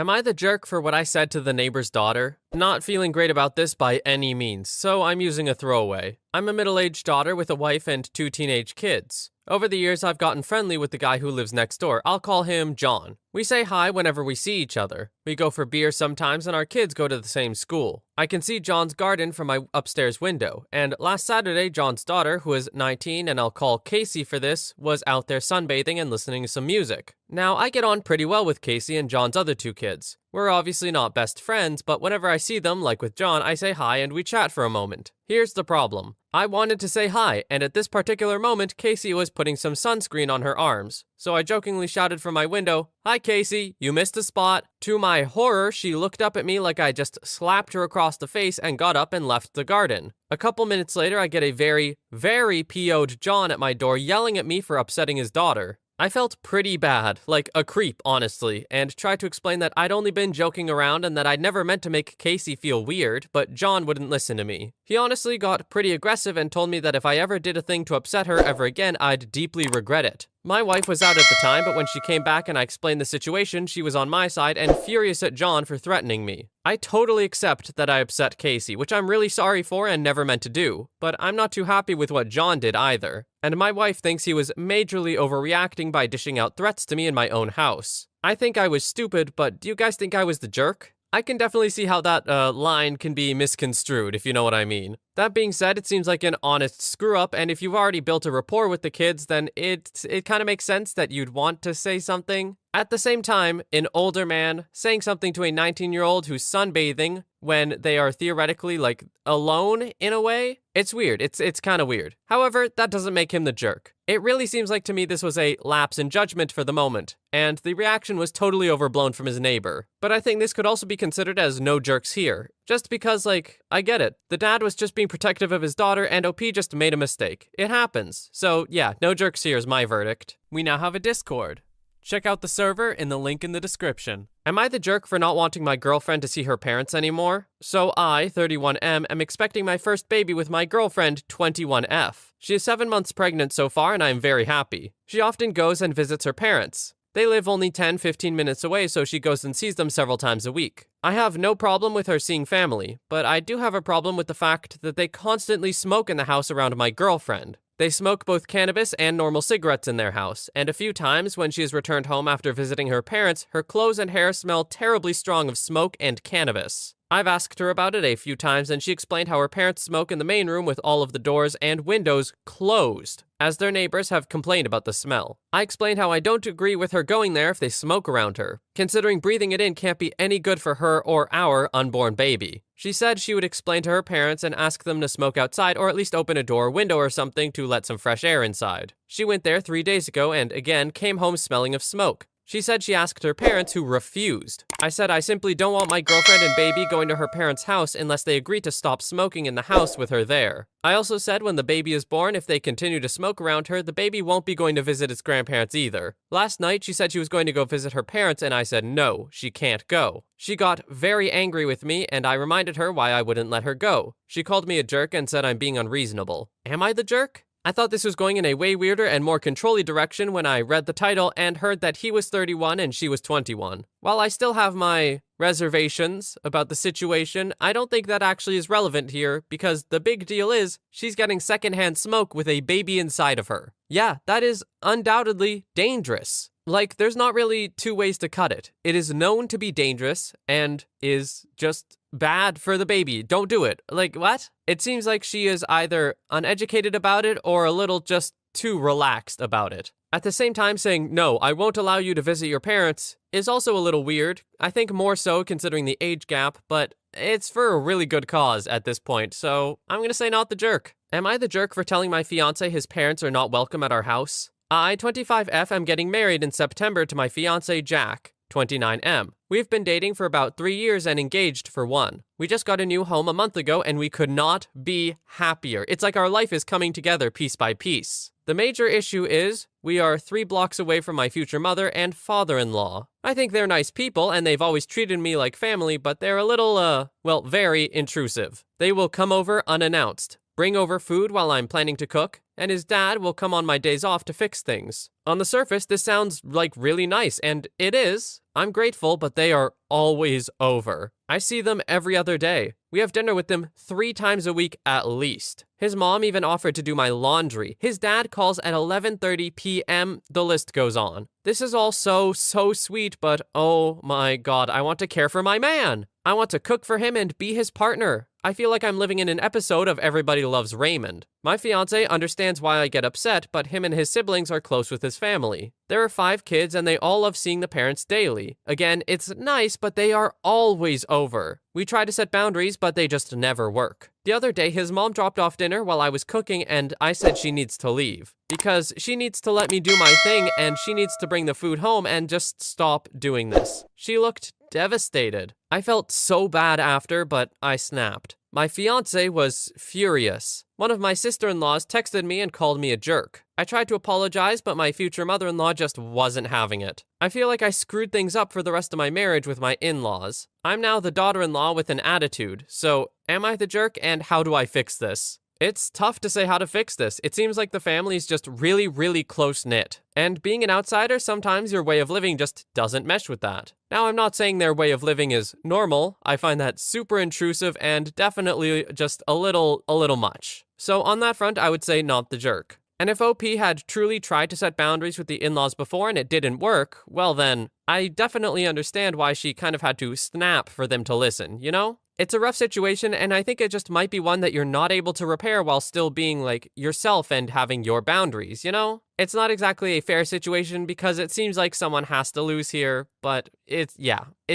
Am I the jerk for what I said to the neighbor's daughter? Not feeling great about this by any means, so I'm using a throwaway. I'm a middle-aged daughter with a wife and two teenage kids. Over the years, I've gotten friendly with the guy who lives next door. I'll call him John. We say hi whenever we see each other. We go for beer sometimes, and our kids go to the same school. I can see John's garden from my upstairs window, and last Saturday, John's daughter, who is 19, and I'll call Casey for this, was out there sunbathing and listening to some music. Now, I get on pretty well with Casey and John's other two kids. We're obviously not best friends, but whenever I see them, like with John, I say hi and we chat for a moment. Here's the problem. I wanted to say hi, and at this particular moment, Casey was putting some sunscreen on her arms. So I jokingly shouted from my window, "Hi Casey, you missed a spot." To my horror, she looked up at me like I just slapped her across the face and got up and left the garden. A couple minutes later, I get a very, very PO'd John at my door yelling at me for upsetting his daughter. I felt pretty bad, like a creep, honestly, and tried to explain that I'd only been joking around and that I'd never meant to make Casey feel weird, but John wouldn't listen to me. He honestly got pretty aggressive and told me that if I ever did a thing to upset her ever again, I'd deeply regret it. My wife was out at the time, but when she came back and I explained the situation, she was on my side and furious at John for threatening me. I totally accept that I upset Casey, which I'm really sorry for and never meant to do, but I'm not too happy with what John did either. And my wife thinks he was majorly overreacting by dishing out threats to me in my own house. I think I was stupid, but do you guys think I was the jerk? I can definitely see how that line can be misconstrued, if you know what I mean. That being said, it seems like an honest screw-up, and if you've already built a rapport with the kids, then it kind of makes sense that you'd want to say something. At the same time, an older man saying something to a 19-year-old who's sunbathing when they are theoretically, like, alone in a way, it's weird. It's kind of weird. However, that doesn't make him the jerk. It really seems like to me this was a lapse in judgment for the moment, and the reaction was totally overblown from his neighbor. But I think this could also be considered as no jerks here. Just because, like, I get it. The dad was just being protective of his daughter, and OP just made a mistake. It happens. So, yeah, no jerks here is my verdict. We now have a Discord. Check out the server in the link in the description. Am I the jerk for not wanting my girlfriend to see her parents anymore? So I, 31M, am expecting my first baby with my girlfriend, 21F. She is 7 months pregnant so far, and I am very happy. She often goes and visits her parents. They live only 10-15 minutes away, so she goes and sees them several times a week. I have no problem with her seeing family, but I do have a problem with the fact that they constantly smoke in the house around my girlfriend. They smoke both cannabis and normal cigarettes in their house, and a few times when she has returned home after visiting her parents, her clothes and hair smell terribly strong of smoke and cannabis. I've asked her about it a few times, and she explained how her parents smoke in the main room with all of the doors and windows closed, as their neighbors have complained about the smell. I explained how I don't agree with her going there if they smoke around her, considering breathing it in can't be any good for her or our unborn baby. She said she would explain to her parents and ask them to smoke outside or at least open a door or window or something to let some fresh air inside. She went there 3 days ago and again came home smelling of smoke. She said she asked her parents, who refused. I said I simply don't want my girlfriend and baby going to her parents' house unless they agree to stop smoking in the house with her there. I also said when the baby is born, if they continue to smoke around her, the baby won't be going to visit its grandparents either. Last night, she said she was going to go visit her parents, and I said no, she can't go. She got very angry with me, and I reminded her why I wouldn't let her go. She called me a jerk and said I'm being unreasonable. Am I the jerk? I thought this was going in a way weirder and more controlly direction when I read the title and heard that he was 31 and she was 21. While I still have my reservations about the situation, I don't think that actually is relevant here because the big deal is she's getting secondhand smoke with a baby inside of her. Yeah, that is undoubtedly dangerous. Like, there's not really two ways to cut it. It is known to be dangerous and is just bad for the baby. Don't do it. Like, what? It seems like she is either uneducated about it or a little just too relaxed about it. At the same time, saying, no, I won't allow you to visit your parents is also a little weird. I think more so considering the age gap, but it's for a really good cause at this point, so I'm gonna say not the jerk. Am I the jerk for telling my fiance his parents are not welcome at our house? I, 25F, am getting married in September to my fiance Jack, 29M. We've been dating for about 3 years and engaged for 1. We just got a new home a month ago and we could not be happier. It's like our life is coming together piece by piece. The major issue is we are 3 blocks away from my future mother and father-in-law. I think they're nice people and they've always treated me like family, but they're a little, very intrusive. They will come over unannounced, bring over food while I'm planning to cook, and his dad will come on my days off to fix things. On the surface, this sounds like really nice, and it is. I'm grateful, but they are always over. I see them every other day. We have dinner with them 3 times a week at least. His mom even offered to do my laundry. His dad calls at 11:30 p.m. The list goes on. This is all so sweet, but oh my god, I want to care for my man. I want to cook for him and be his partner. I feel like I'm living in an episode of Everybody Loves Raymond. My fiance understands why I get upset, but him and his siblings are close with his family. There are 5 kids and they all love seeing the parents daily. Again, it's nice, but they are always over. We try to set boundaries, but they just never work. The other day, his mom dropped off dinner while I was cooking and I said she needs to leave. Because she needs to let me do my thing and she needs to bring the food home and just stop doing this. She looked devastated. I felt so bad after, but I snapped. My fiance was furious. One of my sister-in-laws texted me and called me a jerk. I tried to apologize, but my future mother-in-law just wasn't having it. I feel like I screwed things up for the rest of my marriage with my in-laws. I'm now the daughter-in-law with an attitude. So, am I the jerk and how do I fix this? It's tough to say how to fix this. It seems like the family is just really close-knit. And being an outsider, sometimes your way of living just doesn't mesh with that. Now, I'm not saying their way of living is normal. I find that super intrusive and definitely just a little much. So on that front, I would say not the jerk. And if OP had truly tried to set boundaries with the in-laws before and it didn't work, well then, I definitely understand why she kind of had to snap for them to listen, you know? It's a rough situation, and I think it just might be one that you're not able to repair while still being, like, yourself and having your boundaries, you know? It's not exactly a fair situation because it seems like someone has to lose here, but it's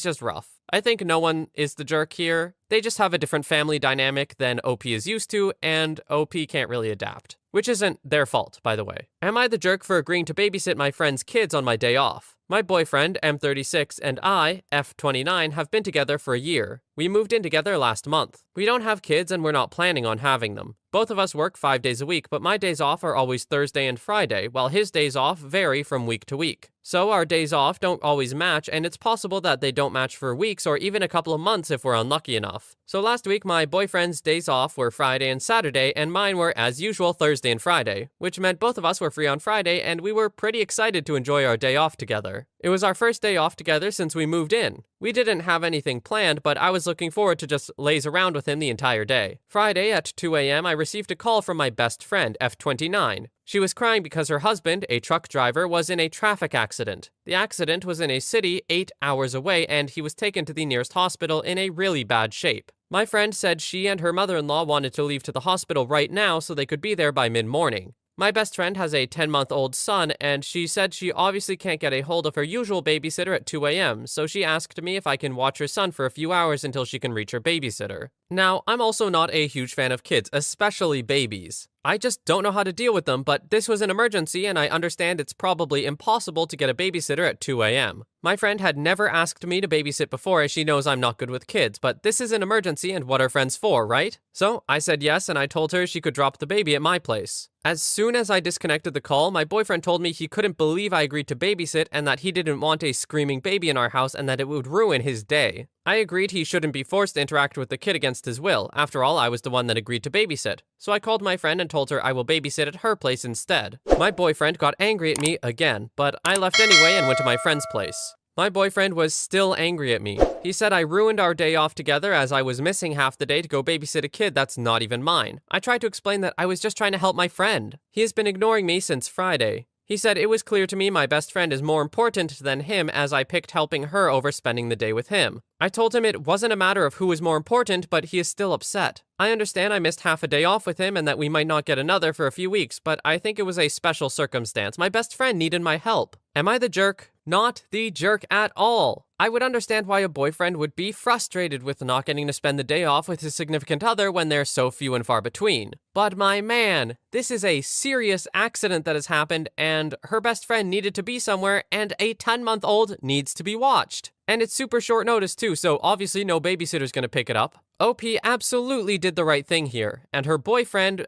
just rough. I think no one is the jerk here. They just have a different family dynamic than OP is used to, and OP can't really adapt. Which isn't their fault, by the way. Am I the jerk for agreeing to babysit my friend's kids on my day off? My boyfriend, M36, and I, F29, have been together for a year. We moved in together last month. We don't have kids and we're not planning on having them. Both of us work 5 days a week, but my days off are always Thursday and Friday, while his days off vary from week to week. So our days off don't always match, and it's possible that they don't match for weeks or even a couple of months if we're unlucky enough. So last week, my boyfriend's days off were Friday and Saturday, and mine were, as usual, Thursday and Friday, which meant both of us were free on Friday, and we were pretty excited to enjoy our day off together. It was our first day off together since we moved in. We didn't have anything planned, but I was looking forward to just laze around with him the entire day. Friday at 2 a.m., I received a call from my best friend, F29. She was crying because her husband, a truck driver, was in a traffic accident. The accident was in a city 8 hours away, and he was taken to the nearest hospital in a really bad shape. My friend said she and her mother-in-law wanted to leave to the hospital right now so they could be there by mid-morning. My best friend has a 10-month-old son, and she said she obviously can't get a hold of her usual babysitter at 2 a.m., so she asked me if I can watch her son for a few hours until she can reach her babysitter. Now, I'm also not a huge fan of kids, especially babies. I just don't know how to deal with them, but this was an emergency and I understand it's probably impossible to get a babysitter at 2 a.m. My friend had never asked me to babysit before as she knows I'm not good with kids, but this is an emergency and what are friends for, right? So I said yes and I told her she could drop the baby at my place. As soon as I disconnected the call, my boyfriend told me he couldn't believe I agreed to babysit and that he didn't want a screaming baby in our house and that it would ruin his day. I agreed he shouldn't be forced to interact with the kid against his will. After all, I was the one that agreed to babysit. So I called my friend and told her I will babysit at her place instead. My boyfriend got angry at me again, but I left anyway and went to my friend's place. My boyfriend was still angry at me. He said I ruined our day off together as I was missing half the day to go babysit a kid that's not even mine. I tried to explain that I was just trying to help my friend. He has been ignoring me since Friday. He said it was clear to me my best friend is more important than him as I picked helping her over spending the day with him. I told him it wasn't a matter of who was more important, but he is still upset. I understand I missed half a day off with him and that we might not get another for a few weeks, but I think it was a special circumstance. My best friend needed my help. Am I the jerk? Not the jerk at all. I would understand why a boyfriend would be frustrated with not getting to spend the day off with his significant other when they're so few and far between. But my man, this is a serious accident that has happened and her best friend needed to be somewhere and a 10-month-old needs to be watched. And it's super short notice too, so obviously no babysitter's gonna pick it up. OP absolutely did the right thing here, and her boyfriend,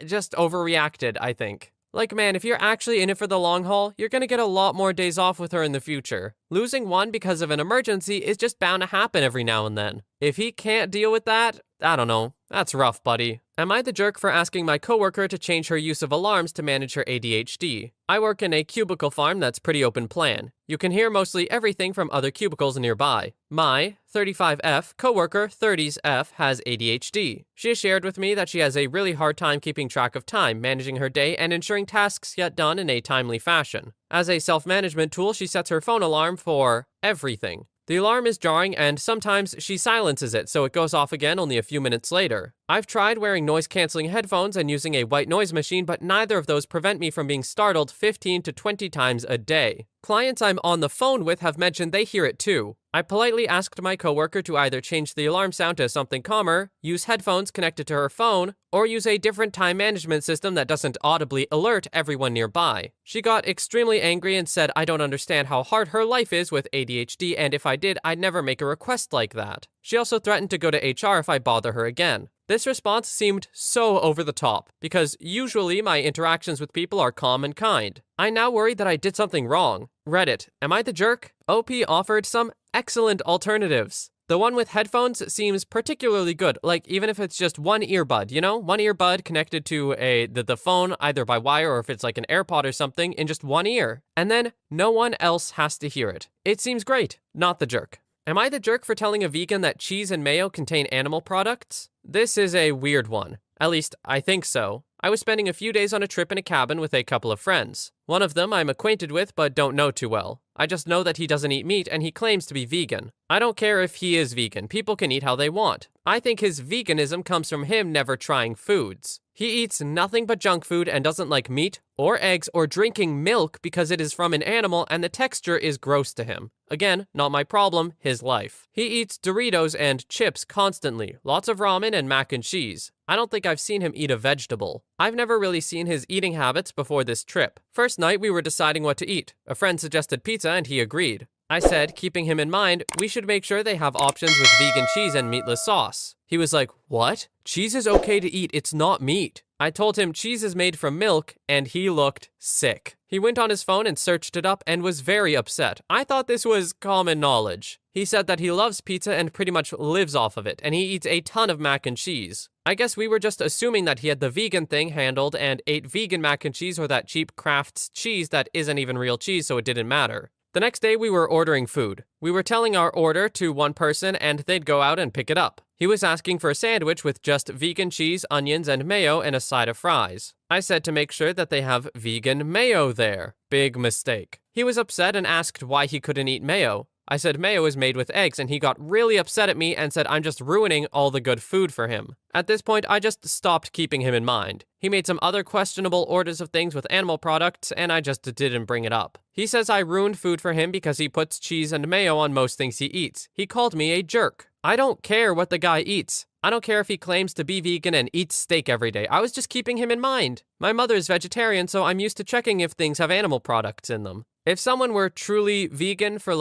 just overreacted, I think. Like, man, if you're actually in it for the long haul, you're gonna get a lot more days off with her in the future. Losing one because of an emergency is just bound to happen every now and then. If he can't deal with that, I don't know. That's rough, buddy. Am I the jerk for asking my coworker to change her use of alarms to manage her ADHD? I work in a cubicle farm that's pretty open plan. You can hear mostly everything from other cubicles nearby. My 35F coworker 30F has ADHD. She has shared with me that she has a really hard time keeping track of time, managing her day, and ensuring tasks get done in a timely fashion. As a self-management tool, she sets her phone alarm for everything. The alarm is jarring and sometimes she silences it so it goes off again only a few minutes later. I've tried wearing noise-canceling headphones and using a white noise machine, but neither of those prevent me from being startled 15 to 20 times a day. Clients I'm on the phone with have mentioned they hear it too. I politely asked my coworker to either change the alarm sound to something calmer, use headphones connected to her phone, or use a different time management system that doesn't audibly alert everyone nearby. She got extremely angry and said I don't understand how hard her life is with ADHD, and if I did, I'd never make a request like that. She also threatened to go to HR if I bother her again. This response seemed so over the top, because usually my interactions with people are calm and kind. I now worry that I did something wrong. Reddit, am I the jerk? OP offered some excellent alternatives. The one with headphones seems particularly good, like even if it's just one earbud, one earbud connected to the phone either by wire or if it's like an AirPod or something in just one ear. And then no one else has to hear it. It seems great. Not the jerk. Am I the jerk for telling a vegan that cheese and mayo contain animal products? This is a weird one. At least, I think so. I was spending a few days on a trip in a cabin with a couple of friends. One of them I'm acquainted with but don't know too well. I just know that he doesn't eat meat and he claims to be vegan. I don't care if he is vegan. People can eat how they want. I think his veganism comes from him never trying foods. He eats nothing but junk food and doesn't like meat or eggs or drinking milk because it is from an animal and the texture is gross to him. Again, not my problem, his life. He eats Doritos and chips constantly, lots of ramen and mac and cheese. I don't think I've seen him eat a vegetable. I've never really seen his eating habits before this trip. First night we were deciding what to eat. A friend suggested pizza and he agreed. I said, keeping him in mind, we should make sure they have options with vegan cheese and meatless sauce. He was like, what? Cheese is okay to eat, it's not meat. I told him cheese is made from milk, and he looked sick. He went on his phone and searched it up and was very upset. I thought this was common knowledge. He said that he loves pizza and pretty much lives off of it, and he eats a ton of mac and cheese. I guess we were just assuming that he had the vegan thing handled and ate vegan mac and cheese or that cheap Kraft's cheese that isn't even real cheese, so it didn't matter. The next day we were ordering food. We were telling our order to one person and they'd go out and pick it up. He was asking for a sandwich with just vegan cheese, onions, and mayo and a side of fries. I said to make sure that they have vegan mayo there. Big mistake. He was upset and asked why he couldn't eat mayo. I said mayo is made with eggs and he got really upset at me and said I'm just ruining all the good food for him. At this point, I just stopped keeping him in mind. He made some other questionable orders of things with animal products and I just didn't bring it up. He says I ruined food for him because he puts cheese and mayo on most things he eats. He called me a jerk. I don't care what the guy eats. I don't care if he claims to be vegan and eats steak every day. I was just keeping him in mind. My mother is vegetarian, so I'm used to checking if things have animal products in them. If someone were truly vegan for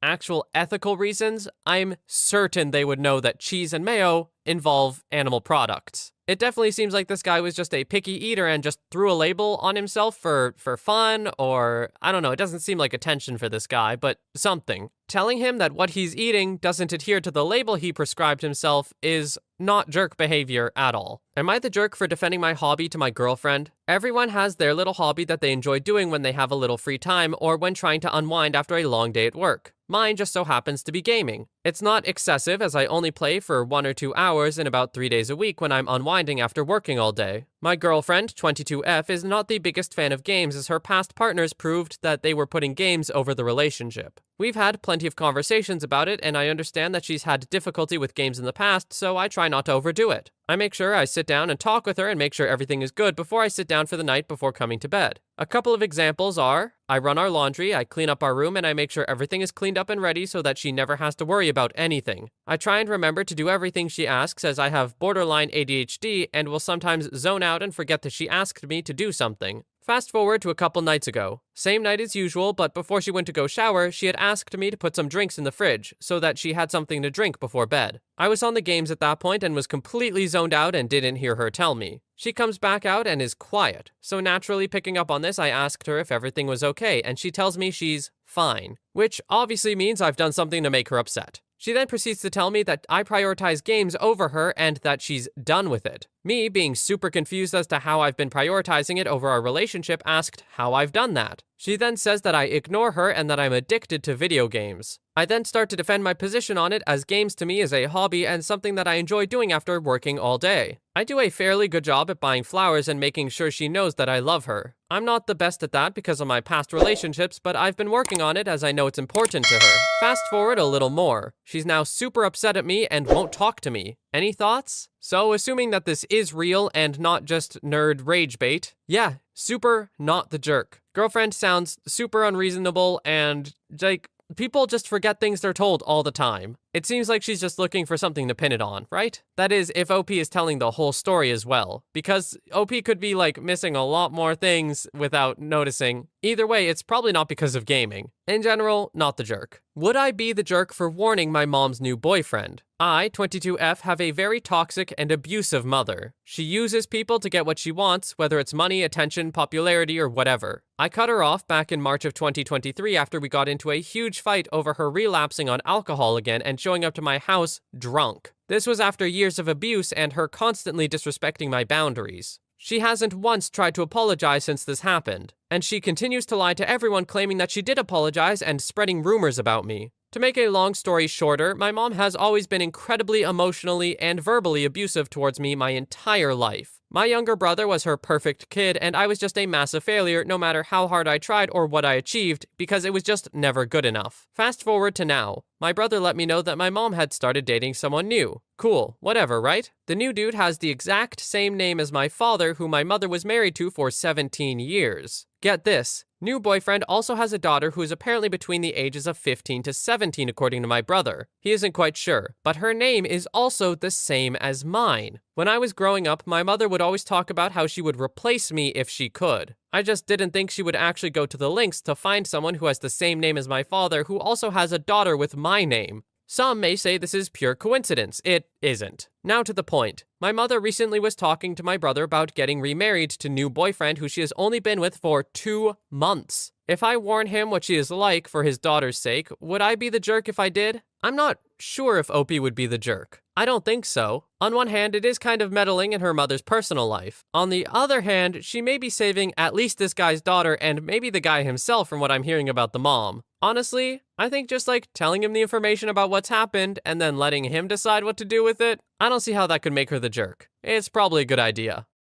actual ethical reasons, I'm certain they would know that cheese and mayo involve animal products. It definitely seems like this guy was just a picky eater and just threw a label on himself for fun, or I don't know, it doesn't seem like attention for this guy, but something. Telling him that what he's eating doesn't adhere to the label he prescribed himself is not jerk behavior at all. Am I the jerk for defending my hobby to my girlfriend? Everyone has their little hobby that they enjoy doing when they have a little free time or when trying to unwind after a long day at work. Mine just so happens to be gaming. It's not excessive as I only play for 1 or 2 hours in about 3 days a week when I'm unwinding after working all day. My girlfriend, 22F, is not the biggest fan of games as her past partners proved that they were putting games over the relationship. We've had plenty of conversations about it and I understand that she's had difficulty with games in the past, so I try not to overdo it. I make sure I sit down and talk with her and make sure everything is good before I sit down for the night before coming to bed. A couple of examples are, I run our laundry, I clean up our room, and I make sure everything is cleaned up and ready so that she never has to worry about anything. I try and remember to do everything she asks as I have borderline ADHD and will sometimes zone out and forget that she asked me to do something. Fast forward to a couple nights ago. Same night as usual, but before she went to go shower, she had asked me to put some drinks in the fridge so that she had something to drink before bed. I was on the games at that point and was completely zoned out and didn't hear her tell me. She comes back out and is quiet. So naturally picking up on this, I asked her if everything was okay, and she tells me she's fine, which obviously means I've done something to make her upset. She then proceeds to tell me that I prioritize games over her and that she's done with it. Me, being super confused as to how I've been prioritizing it over our relationship, asked how I've done that. She then says that I ignore her and that I'm addicted to video games. I then start to defend my position on it, as games to me is a hobby and something that I enjoy doing after working all day. I do a fairly good job at buying flowers and making sure she knows that I love her. I'm not the best at that because of my past relationships, but I've been working on it as I know it's important to her. Fast forward a little more. She's now super upset at me and won't talk to me. Any thoughts? So, assuming that this is real and not just nerd rage bait, yeah, super not the jerk. Girlfriend sounds super unreasonable and, like, people just forget things they're told all the time. It seems like she's just looking for something to pin it on, right? That is, if OP is telling the whole story as well. Because OP could be, like, missing a lot more things without noticing. Either way, it's probably not because of gaming. In general, not the jerk. Would I be the jerk for warning my mom's new boyfriend? I, 22F, have a very toxic and abusive mother. She uses people to get what she wants, whether it's money, attention, popularity, or whatever. I cut her off back in March of 2023 after we got into a huge fight over her relapsing on alcohol again and showing up to my house drunk. This was after years of abuse and her constantly disrespecting my boundaries. She hasn't once tried to apologize since this happened, and she continues to lie to everyone, claiming that she did apologize and spreading rumors about me. To make a long story shorter, my mom has always been incredibly emotionally and verbally abusive towards me my entire life. My younger brother was her perfect kid, and I was just a massive failure no matter how hard I tried or what I achieved, because it was just never good enough. Fast forward to now. My brother let me know that my mom had started dating someone new. Cool, whatever, right? The new dude has the exact same name as my father, who my mother was married to for 17 years. Get this. New boyfriend also has a daughter who is apparently between the ages of 15 to 17 according to my brother. He isn't quite sure, but her name is also the same as mine. When I was growing up, my mother would always talk about how she would replace me if she could. I just didn't think she would actually go to the lengths to find someone who has the same name as my father who also has a daughter with my name. Some may say this is pure coincidence. It isn't. Now to the point. My mother recently was talking to my brother about getting remarried to new boyfriend who she has only been with for 2 months. If I warn him what she is like for his daughter's sake, would I be the jerk if I did? I'm not sure if OP would be the jerk. I don't think so. On one hand, it is kind of meddling in her mother's personal life. On the other hand, she may be saving at least this guy's daughter and maybe the guy himself from what I'm hearing about the mom. Honestly, I think just like telling him the information about what's happened and then letting him decide what to do with it, I don't see how that could make her the jerk. It's probably a good idea.